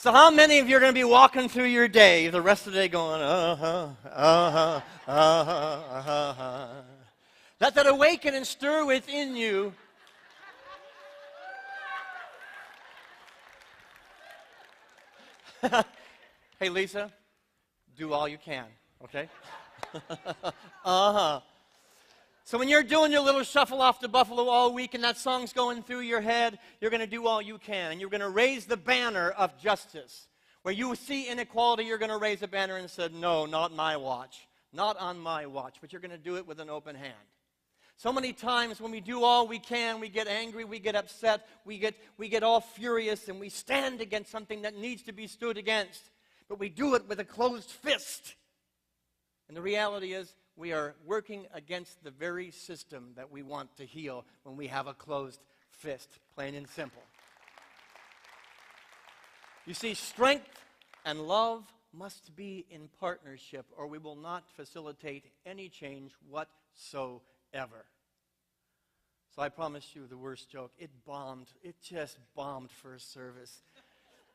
So how many of you are going to be walking through your day, the rest of the day going, Let that awaken and stir within you. Hey, Lisa, do all you can, okay? So when you're doing your little shuffle off to Buffalo all week and that song's going through your head, you're going to do all you can. And you're going to raise the banner of justice. Where you see inequality, you're going to raise a banner and say, no, not my watch. Not on my watch. But you're going to do it with an open hand. So many times when we do all we can, we get angry, we get upset, we get all furious, and we stand against something that needs to be stood against. But we do it with a closed fist. And the reality is, we are working against the very system that we want to heal when we have a closed fist, plain and simple. You see, strength and love must be in partnership, or we will not facilitate any change whatsoever. So I promise you the worst joke. It bombed. It just bombed first service.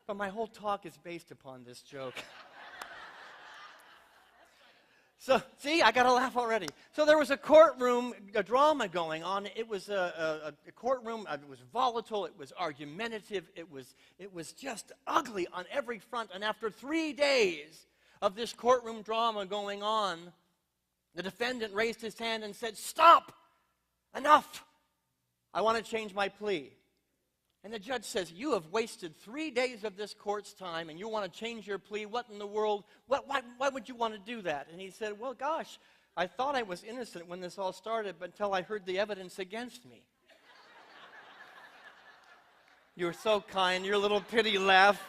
But my whole talk is based upon this joke. So, see, I got a laugh already. So there was a courtroom, a drama going on. It was a courtroom. It was volatile. It was argumentative. It was just ugly on every front. And after 3 days of this courtroom drama going on, the defendant raised his hand and said, "Stop! Enough! I want to change my plea." And the judge says, "You have wasted 3 days of this court's time, and you want to change your plea? What in the world? Why would you want to do that?" And he said, "Well, gosh, I thought I was innocent when this all started, but until I heard the evidence against me." You're so kind, your little pity laugh.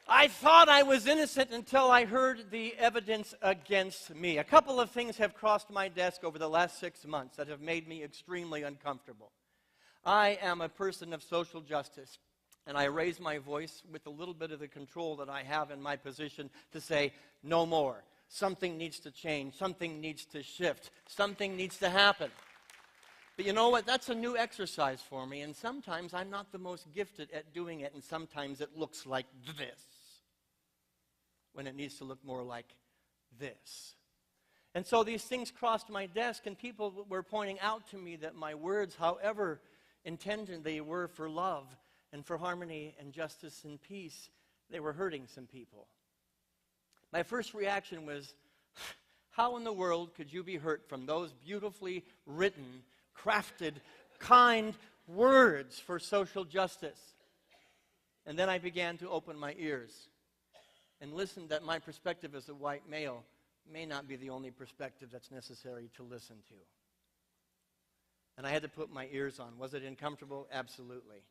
I thought I was innocent until I heard the evidence against me. A couple of things have crossed my desk over the last 6 months that have made me extremely uncomfortable. I am a person of social justice, and I raise my voice with a little bit of the control that I have in my position to say, no more. Something needs to change. Something needs to shift. Something needs to happen. But you know what? That's a new exercise for me, and sometimes I'm not the most gifted at doing it, and sometimes it looks like this, when it needs to look more like this. And so these things crossed my desk, and people were pointing out to me that my words, however intended they were for love and for harmony and justice and peace, they were hurting some people. My first reaction was, how in the world could you be hurt from those beautifully written, crafted, kind words for social justice? And then I began to open my ears and listen that my perspective as a white male may not be the only perspective that's necessary to listen to. And I had to put my ears on. Was it uncomfortable? Absolutely.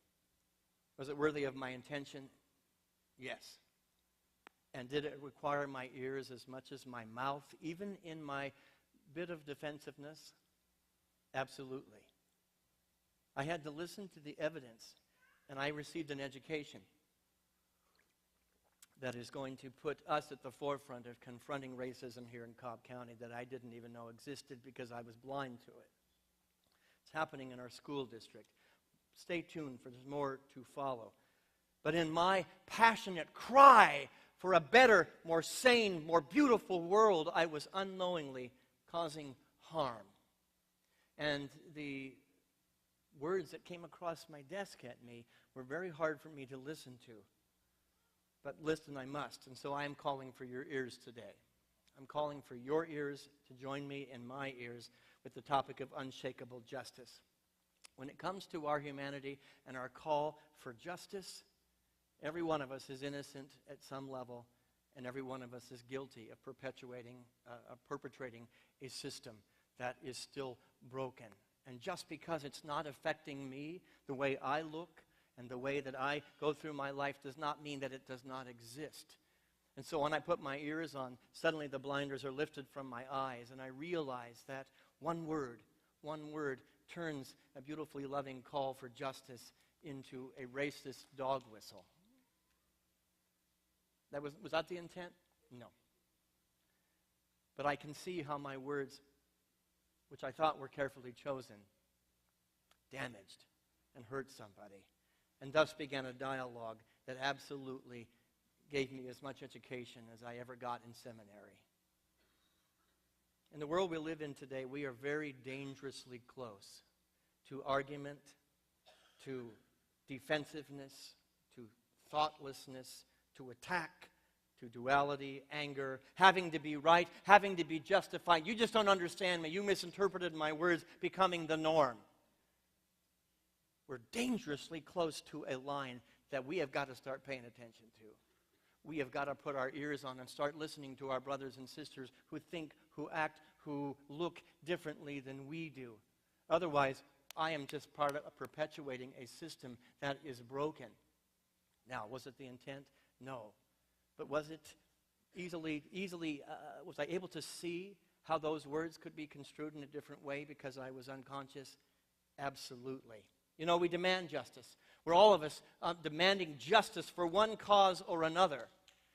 Was it worthy of my intention? Yes. And did it require my ears as much as my mouth, even in my bit of defensiveness? Absolutely. I had to listen to the evidence, and I received an education that is going to put us at the forefront of confronting racism here in Cobb County that I didn't even know existed because I was blind to it. It's happening in our school district. Stay tuned, for there's more to follow. But in my passionate cry for a better, more sane, more beautiful world, I was unknowingly causing harm. And the words that came across my desk at me were very hard for me to listen to. But listen I must, and so I am calling for your ears today. I'm calling for your ears to join me in my ears with the topic of unshakable justice. When it comes to our humanity and our call for justice, every one of us is innocent at some level, and every one of us is guilty of perpetrating a system that is still broken. And just because it's not affecting me, the way I look and the way that I go through my life, does not mean that it does not exist. And so when I put my ears on, suddenly the blinders are lifted from my eyes, and I realize that one word turns a beautifully loving call for justice into a racist dog whistle. Was that the intent? No. But I can see how my words, which I thought were carefully chosen, damaged and hurt somebody. and thus began a dialogue that absolutely gave me as much education as I ever got in seminary. In the world we live in today, we are very dangerously close to argument, to defensiveness, to thoughtlessness, to attack, to duality, anger, having to be right, having to be justified. You just don't understand me. You misinterpreted my words, becoming the norm. We're dangerously close to a line that we have got to start paying attention to. We have got to put our ears on and start listening to our brothers and sisters who think, who act, who look differently than we do. Otherwise, I am just part of perpetuating a system that is broken. Now, was it the intent? No. But was it was I able to see how those words could be construed in a different way because I was unconscious? Absolutely. You know, we demand justice. We're all of us demanding justice for one cause or another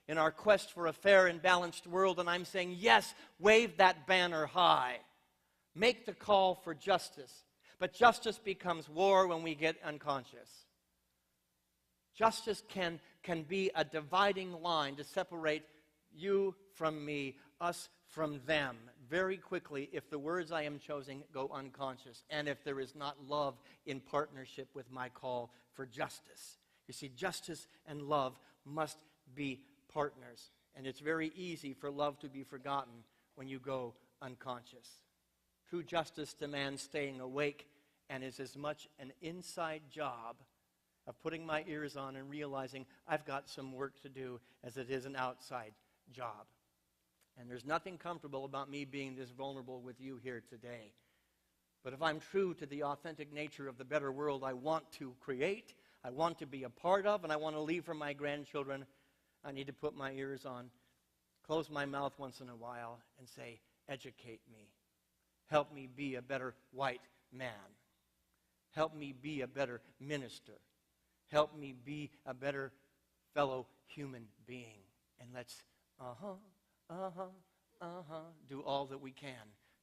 in our quest for a fair and balanced world. And I'm saying, yes, wave that banner high. Make the call for justice. But justice becomes war when we get unconscious. Justice can be a dividing line to separate you from me, us from them, very quickly if the words I am choosing go unconscious and if there is not love in partnership with my call for justice. You see, justice and love must be partners, and it's very easy for love to be forgotten when you go unconscious. True justice demands staying awake and is as much an inside job of putting my ears on and realizing I've got some work to do as it is an outside job. And there's nothing comfortable about me being this vulnerable with you here today. But if I'm true to the authentic nature of the better world I want to create, I want to be a part of, and I want to leave for my grandchildren, I need to put my ears on, close my mouth once in a while, and say, educate me. Help me be a better white man. Help me be a better minister. Help me be a better fellow human being. And let's, do all that we can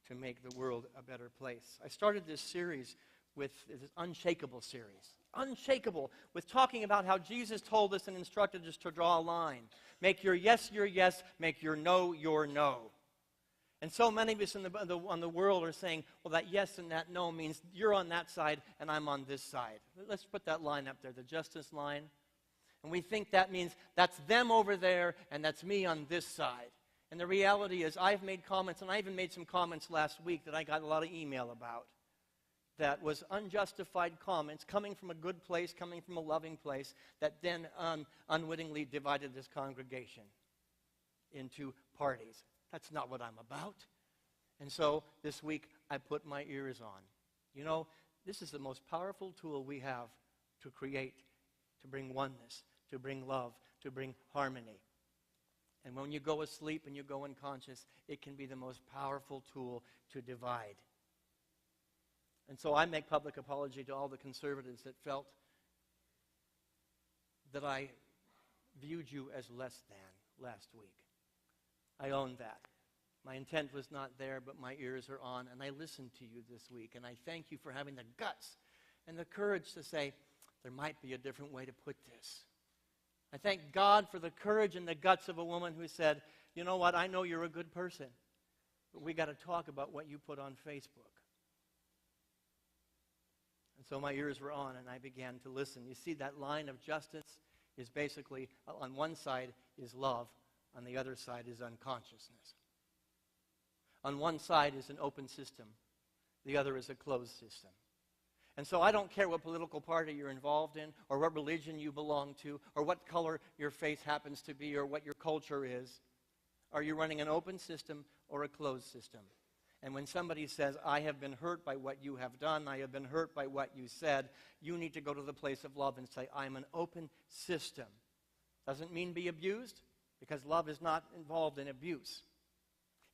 to make the world a better place. I started this series with this Unshakable series. Unshakable, with talking about how Jesus told us and instructed us to draw a line. Make your yes, make your no, your no. And so many of us on the world are saying, well, that yes and that no means you're on that side and I'm on this side. Let's put that line up there, the justice line. And we think that means that's them over there and that's me on this side. And the reality is I've made comments, and I even made some comments last week that I got a lot of email about, that was unjustified comments coming from a good place, coming from a loving place, that then unwittingly divided this congregation into parties. That's not what I'm about. And so this week I put my ears on. You know, this is the most powerful tool we have to create, to bring oneness, to bring love, to bring harmony. And when you go asleep and you go unconscious, it can be the most powerful tool to divide. And so I make public apology to all the conservatives that felt that I viewed you as less than last week. I own that. My intent was not there, but my ears are on, and I listened to you this week, and I thank you for having the guts and the courage to say, there might be a different way to put this. I thank God for the courage and the guts of a woman who said, you know what, I know you're a good person, but we got to talk about what you put on Facebook. And so my ears were on, and I began to listen. You see, that line of justice is basically, on one side is love, on the other side is unconsciousness. On one side is an open system, the other is a closed system. And so I don't care what political party you're involved in, or what religion you belong to, or what color your face happens to be, or what your culture is. Are you running an open system or a closed system? And when somebody says, I have been hurt by what you have done, I have been hurt by what you said, you need to go to the place of love and say, I'm an open system. Doesn't mean be abused, because love is not involved in abuse.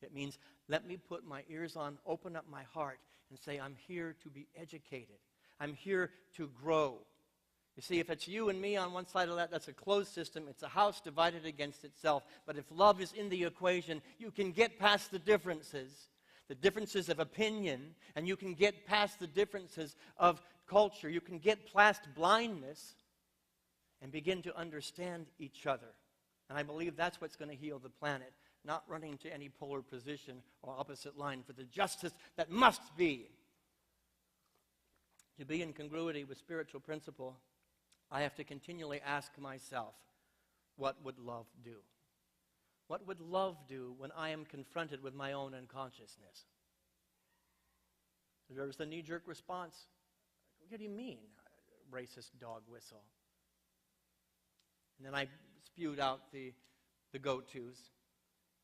It means let me put my ears on, open up my heart, and say, I'm here to be educated. I'm here to grow. You see, if it's you and me on one side of that, that's a closed system. It's a house divided against itself. But if love is in the equation, you can get past the differences of opinion, and you can get past the differences of culture. You can get past blindness and begin to understand each other. And I believe that's what's going to heal the planet, not running to any polar position or opposite line for the justice that must be. To be in congruity with spiritual principle, I have to continually ask myself, what would love do? What would love do when I am confronted with my own unconsciousness? There's the knee-jerk response. What do you mean, racist dog whistle? And then I spewed out the go-tos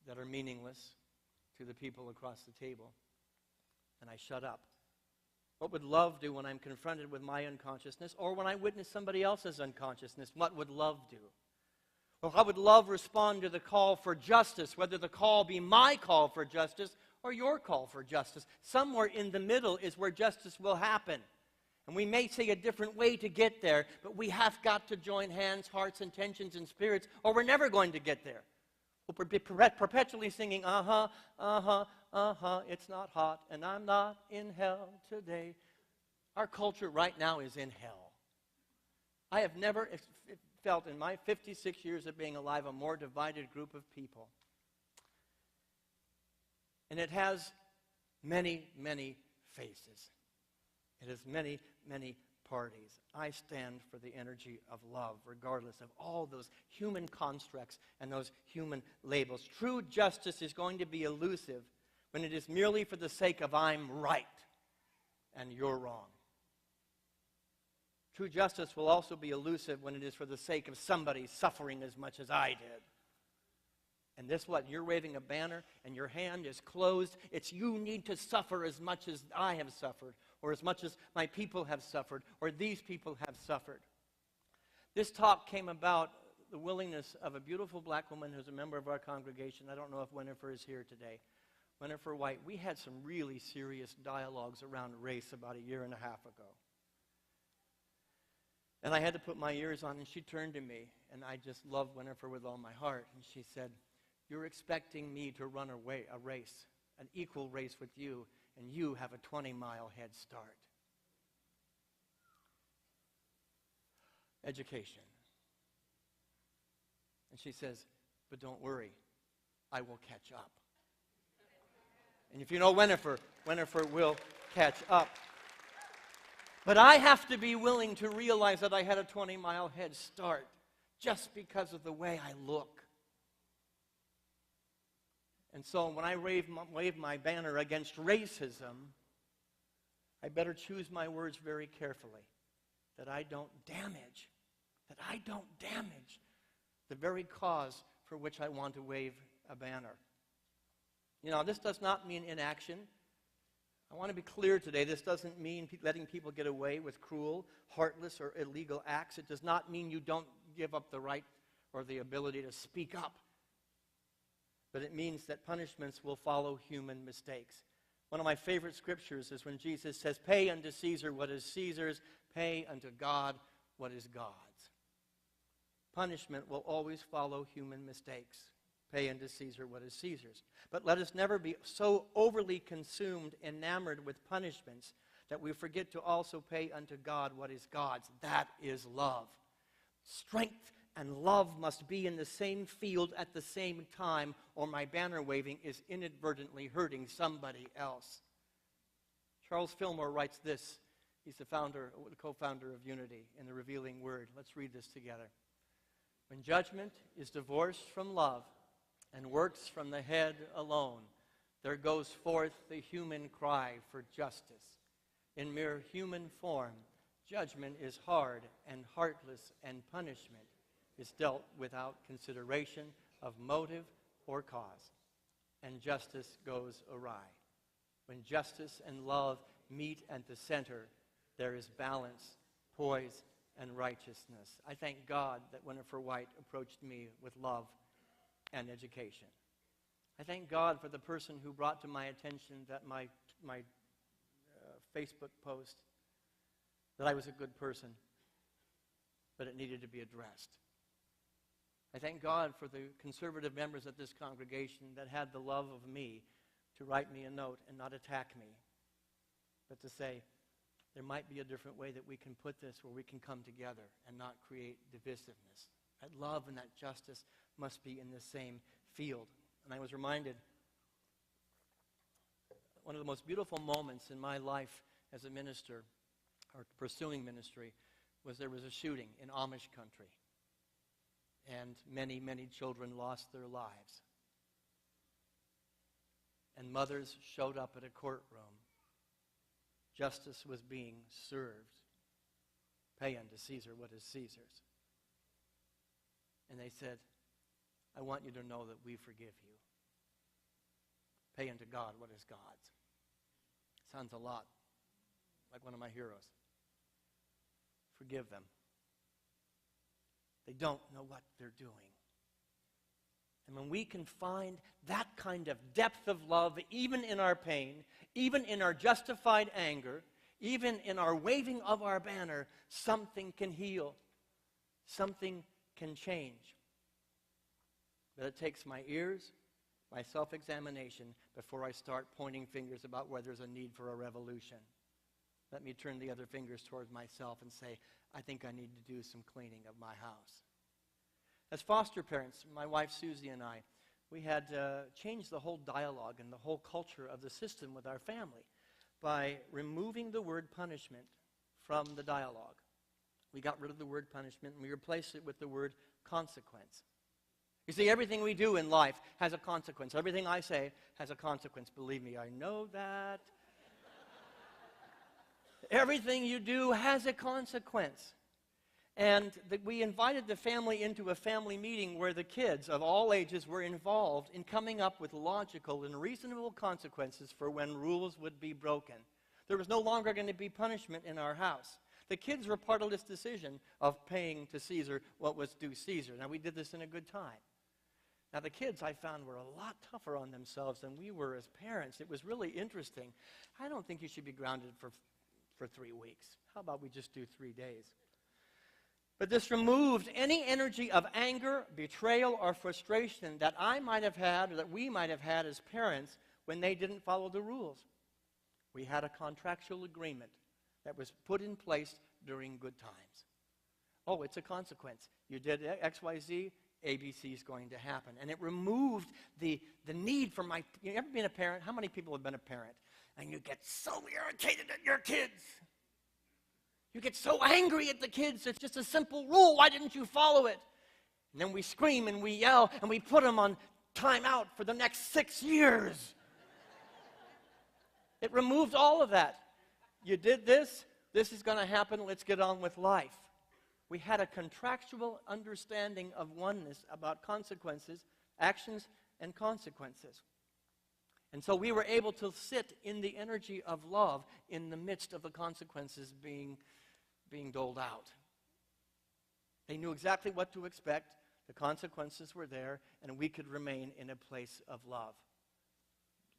that are meaningless to the people across the table. And I shut up. What would love do when I'm confronted with my unconsciousness, or when I witness somebody else's unconsciousness? What would love do? Well, how would love respond to the call for justice, whether the call be my call for justice or your call for justice? Somewhere in the middle is where justice will happen. And we may say a different way to get there, but we have got to join hands, hearts, intentions, and spirits, or we're never going to get there. We'll be perpetually singing, it's not hot, and I'm not in hell today. Our culture right now is in hell. I have never felt in my 56 years of being alive a more divided group of people. And it has many, many faces. It has many, many parties. I stand for the energy of love, regardless of all those human constructs and those human labels. True justice is going to be elusive when it is merely for the sake of I'm right and you're wrong. True justice will also be elusive when it is for the sake of somebody suffering as much as I did. And this what? You're waving a banner and your hand is closed. It's you need to suffer as much as I have suffered, or as much as my people have suffered, or these people have suffered. This talk came about the willingness of a beautiful black woman who's a member of our congregation. I don't know if Winifred is here today. Winifred White. We had some really serious dialogues around race about a year and a half ago. And I had to put my ears on, and she turned to me, and I just loved Winifred with all my heart. And she said, "You're expecting me to run a race, an equal race with you, and you have a 20-mile head start." Education. And she says, "But don't worry, I will catch up." And if you know Winifred will catch up. But I have to be willing to realize that I had a 20-mile head start just because of the way I look. And so when I wave my banner against racism, I better choose my words very carefully, that I don't damage the very cause for which I want to wave a banner. You know, this does not mean inaction. I want to be clear today. This doesn't mean letting people get away with cruel, heartless, or illegal acts. It does not mean you don't give up the right or the ability to speak up. But it means that punishments will follow human mistakes. One of my favorite scriptures is when Jesus says, "Pay unto Caesar what is Caesar's, pay unto God what is God's." Punishment will always follow human mistakes. Pay unto Caesar what is Caesar's. But let us never be so overly consumed, enamored with punishments, that we forget to also pay unto God what is God's. That is love. Strength and love must be in the same field at the same time, or my banner waving is inadvertently hurting somebody else. Charles Fillmore writes this. He's the co-founder of Unity in the Revealing Word. Let's read this together. When judgment is divorced from love and works from the head alone, there goes forth the human cry for justice. In mere human form, judgment is hard and heartless, and punishment is dealt without consideration of motive or cause, and justice goes awry. When justice and love meet at the center, there is balance, poise, and righteousness. I thank God that Winifred White approached me with love and education. I thank God for the person who brought to my attention that my Facebook post, that I was a good person, but it needed to be addressed. I thank God for the conservative members of this congregation that had the love of me to write me a note and not attack me, but to say, there might be a different way that we can put this where we can come together and not create divisiveness. That love and that justice must be in the same field. And I was reminded, one of the most beautiful moments in my life as a minister, or pursuing ministry, was there was a shooting in Amish country. And many, many children lost their lives. And mothers showed up at a courtroom. Justice was being served. Pay unto Caesar what is Caesar's. And they said, I want you to know that we forgive you. Pay unto God what is God's. Sounds a lot like one of my heroes. Forgive them. They don't know what they're doing. And when we can find that kind of depth of love, even in our pain, even in our justified anger, even in our waving of our banner, something can heal. Something can change. But it takes my ears, my self-examination, before I start pointing fingers about where there's a need for a revolution. Let me turn the other fingers towards myself and say, I think I need to do some cleaning of my house. As foster parents, my wife Susie and I, we had changed the whole dialogue and the whole culture of the system with our family by removing the word punishment from the dialogue. We got rid of the word punishment and we replaced it with the word consequence. You see, everything we do in life has a consequence. Everything I say has a consequence. Believe me, I know that. Everything you do has a consequence. And we invited the family into a family meeting where the kids of all ages were involved in coming up with logical and reasonable consequences for when rules would be broken. There was no longer going to be punishment in our house. The kids were part of this decision of paying to Caesar what was due Caesar. Now, we did this in a good time. Now, the kids, I found, were a lot tougher on themselves than we were as parents. It was really interesting. I don't think you should be grounded for 3 weeks. How about we just do 3 days? But this removed any energy of anger, betrayal, or frustration that I might have had or that we might have had as parents when they didn't follow the rules. We had a contractual agreement that was put in place during good times. Oh, it's a consequence. You did X, Y, Z, ABC is going to happen. And it removed the need for you ever been a parent? How many people have been a parent? And you get so irritated at your kids. You get so angry at the kids. It's just a simple rule. Why didn't you follow it? And then we scream and we yell and we put them on timeout for the next 6 years. It removed all of that. You did this. This is going to happen. Let's get on with life. We had a contractual understanding of oneness about consequences, actions, and consequences. And so we were able to sit in the energy of love in the midst of the consequences being doled out. They knew exactly what to expect. The consequences were there, and we could remain in a place of love.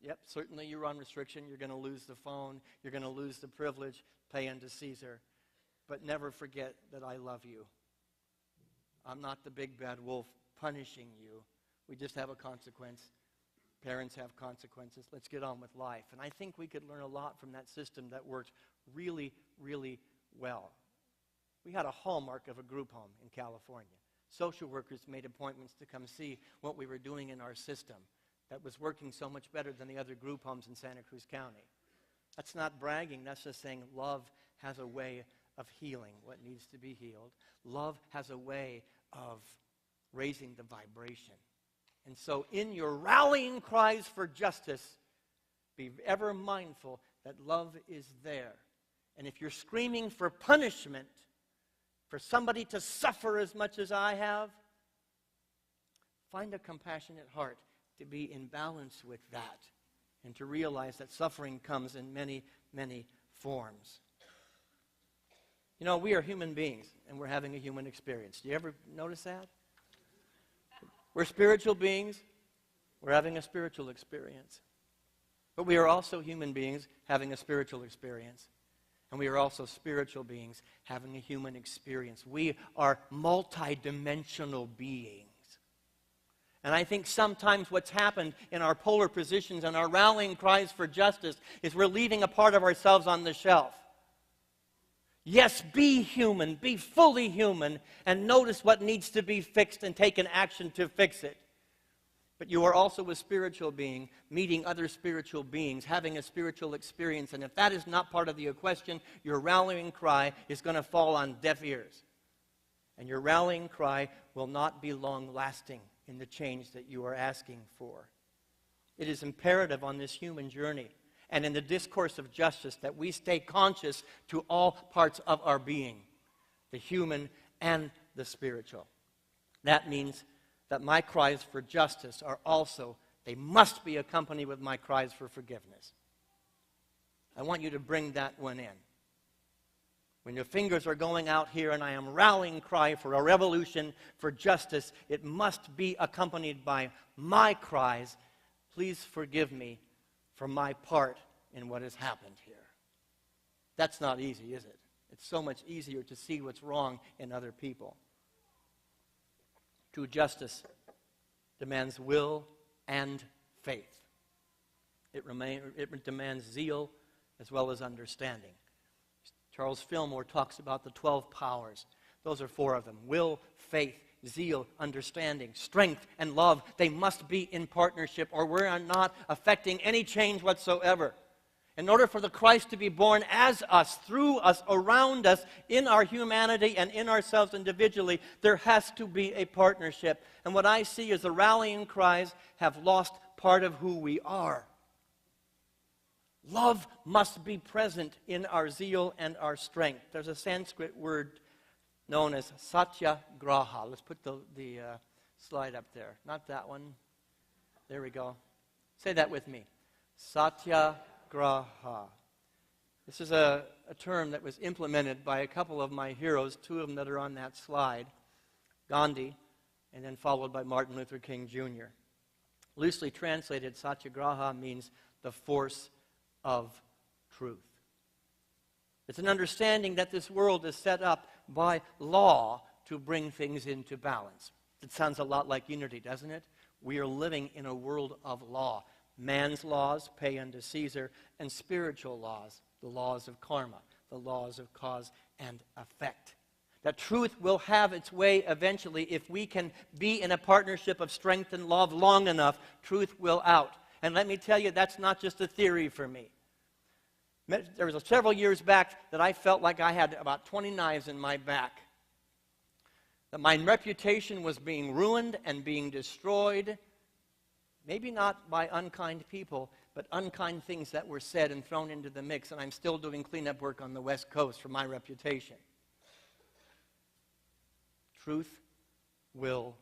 Yep, certainly you're on restriction. You're going to lose the phone. You're going to lose the privilege. Pay unto Caesar. But never forget that I love you. I'm not the big bad wolf punishing you. We just have a consequence. Parents have consequences. Let's get on with life. And I think we could learn a lot from that system that worked really, really well. We had a hallmark of a group home in California. Social workers made appointments to come see what we were doing in our system that was working so much better than the other group homes in Santa Cruz County. That's not bragging. That's just saying love has a way of healing what needs to be healed. Love has a way of raising the vibration. And so in your rallying cries for justice, be ever mindful that love is there. And if you're screaming for punishment, for somebody to suffer as much as I have, find a compassionate heart to be in balance with that and to realize that suffering comes in many, many forms. You know, we are human beings, and we're having a human experience. Do you ever notice that? We're spiritual beings. We're having a spiritual experience. But we are also human beings having a spiritual experience. And we are also spiritual beings having a human experience. We are multidimensional beings. And I think sometimes what's happened in our polar positions and our rallying cries for justice is we're leaving a part of ourselves on the shelf. Yes, be human, be fully human, and notice what needs to be fixed and take an action to fix it. But you are also a spiritual being, meeting other spiritual beings, having a spiritual experience. And if that is not part of the equation, your rallying cry is going to fall on deaf ears. And your rallying cry will not be long-lasting in the change that you are asking for. It is imperative on this human journey and in the discourse of justice that we stay conscious to all parts of our being, the human and the spiritual. That means that my cries for justice are also, they must be accompanied with my cries for forgiveness. I want you to bring that one in. When your fingers are going out here and I am rallying cry for a revolution, for justice, it must be accompanied by my cries, please forgive me for my part in what has happened here. That's not easy, is it? It's so much easier to see what's wrong in other people. True justice demands will and faith. It demands zeal as well as understanding. Charles Fillmore talks about the 12 powers. Those are 4 of them. Will, faith, zeal, understanding, strength, and love. They must be in partnership or we're not affecting any change whatsoever. In order for the Christ to be born as us, through us, around us, in our humanity and in ourselves individually, there has to be a partnership. And what I see is the rallying cries have lost part of who we are. Love must be present in our zeal and our strength. There's a Sanskrit word known as satyagraha. Let's put the slide up there. Not that one. There we go. Say that with me. Satyagraha. This is a term that was implemented by a couple of my heroes, 2 of them that are on that slide, Gandhi, and then followed by Martin Luther King Jr. Loosely translated, satyagraha means the force of truth. It's an understanding that this world is set up by law to bring things into balance. It sounds a lot like unity, doesn't it? We are living in a world of law. Man's laws, pay unto Caesar, and spiritual laws, the laws of karma, the laws of cause and effect. That truth will have its way eventually. If we can be in a partnership of strength and love long enough, truth will out. And let me tell you, that's not just a theory for me. There was several years back that I felt like I had about 20 knives in my back. That my reputation was being ruined and being destroyed. Maybe not by unkind people, but unkind things that were said and thrown into the mix. And I'm still doing cleanup work on the West Coast for my reputation. Truth will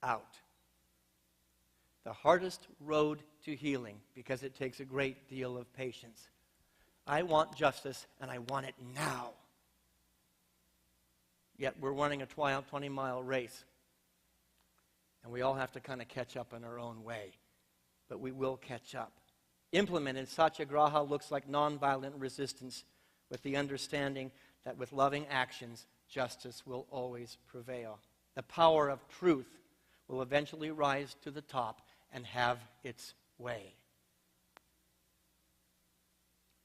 out. The hardest road to healing, because it takes a great deal of patience. I want justice, and I want it now. Yet we're running a 20-mile race. And we all have to kind of catch up in our own way. But we will catch up. Implemented, satyagraha looks like nonviolent resistance with the understanding that with loving actions, justice will always prevail. The power of truth will eventually rise to the top and have its way.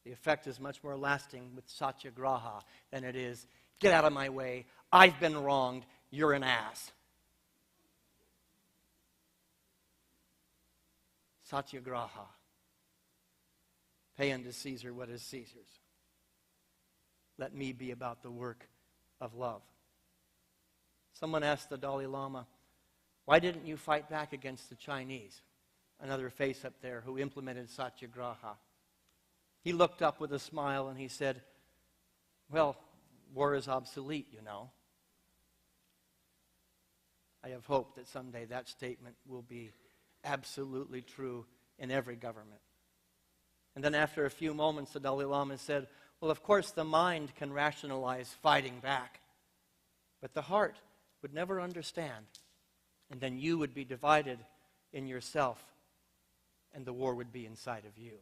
The effect is much more lasting with satyagraha than it is, get out of my way, I've been wronged, you're an ass. Satyagraha. Pay unto Caesar what is Caesar's. Let me be about the work of love. Someone asked the Dalai Lama, why didn't you fight back against the Chinese? Another face up there who implemented satyagraha. He looked up with a smile and he said, well, war is obsolete, you know. I have hope that someday that statement will be absolutely true in every government. And then after a few moments, the Dalai Lama said, well, of course the mind can rationalize fighting back, but the heart would never understand. And then you would be divided in yourself, and the war would be inside of you.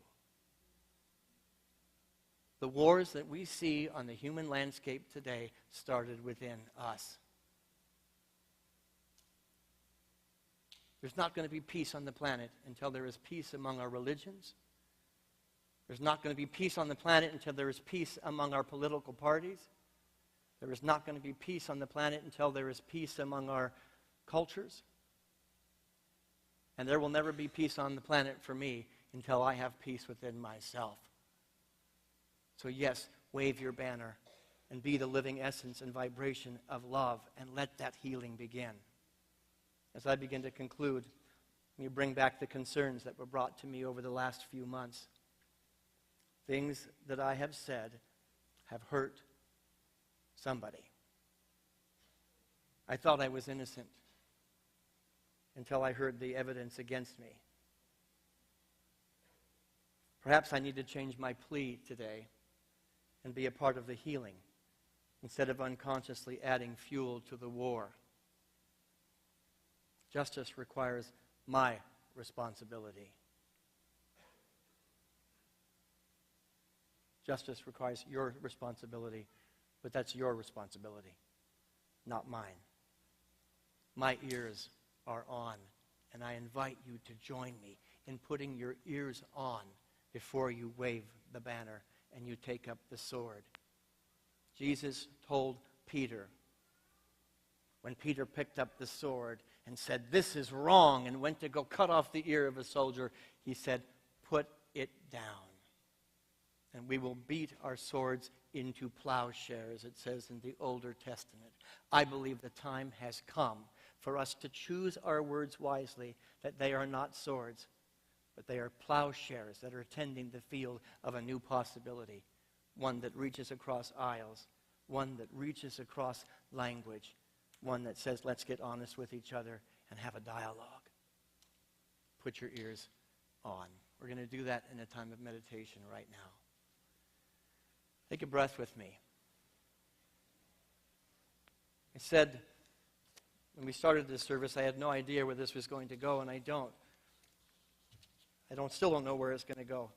The wars that we see on the human landscape today started within us. There's not going to be peace on the planet until there is peace among our religions. There's not going to be peace on the planet until there is peace among our political parties. There is not going to be peace on the planet until there is peace among our cultures. And there will never be peace on the planet for me until I have peace within myself. So yes, wave your banner and be the living essence and vibration of love, and let that healing begin. As I begin to conclude, let me bring back the concerns that were brought to me over the last few months. Things that I have said have hurt somebody. I thought I was innocent until I heard the evidence against me. Perhaps I need to change my plea today and be a part of the healing instead of unconsciously adding fuel to the war. Justice requires my responsibility. Justice requires your responsibility, but that's your responsibility, not mine. My ears are on, and I invite you to join me in putting your ears on before you wave the banner and you take up the sword. Jesus told Peter, when Peter picked up the sword and said, "This is wrong," and went to go cut off the ear of a soldier, he said, "Put it down. And we will beat our swords into plowshares," it says in the Older Testament. I believe the time has come for us to choose our words wisely, that they are not swords, but they are plowshares that are tending the field of a new possibility, one that reaches across aisles, one that reaches across language, one that says, let's get honest with each other and have a dialogue. Put your ears on. We're going to do that in a time of meditation right now. Take a breath with me. I said, when we started this service, I had no idea where this was going to go, and I still don't know where it's going to go.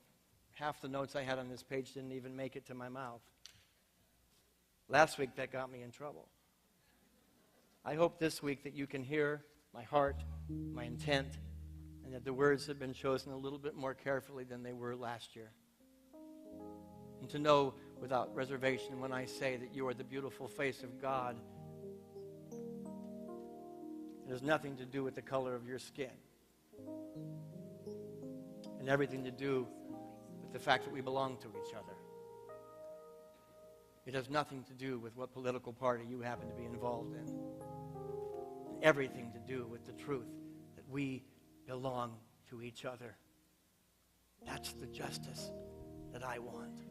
Half the notes I had on this page didn't even make it to my mouth. Last week, that got me in trouble. I hope this week that you can hear my heart, my intent, and that the words have been chosen a little bit more carefully than they were last year. And to know without reservation when I say that you are the beautiful face of God, it has nothing to do with the color of your skin, and everything to do with the fact that we belong to each other. It has nothing to do with what political party you happen to be involved in. And everything to do with the truth that we belong to each other. That's the justice that I want.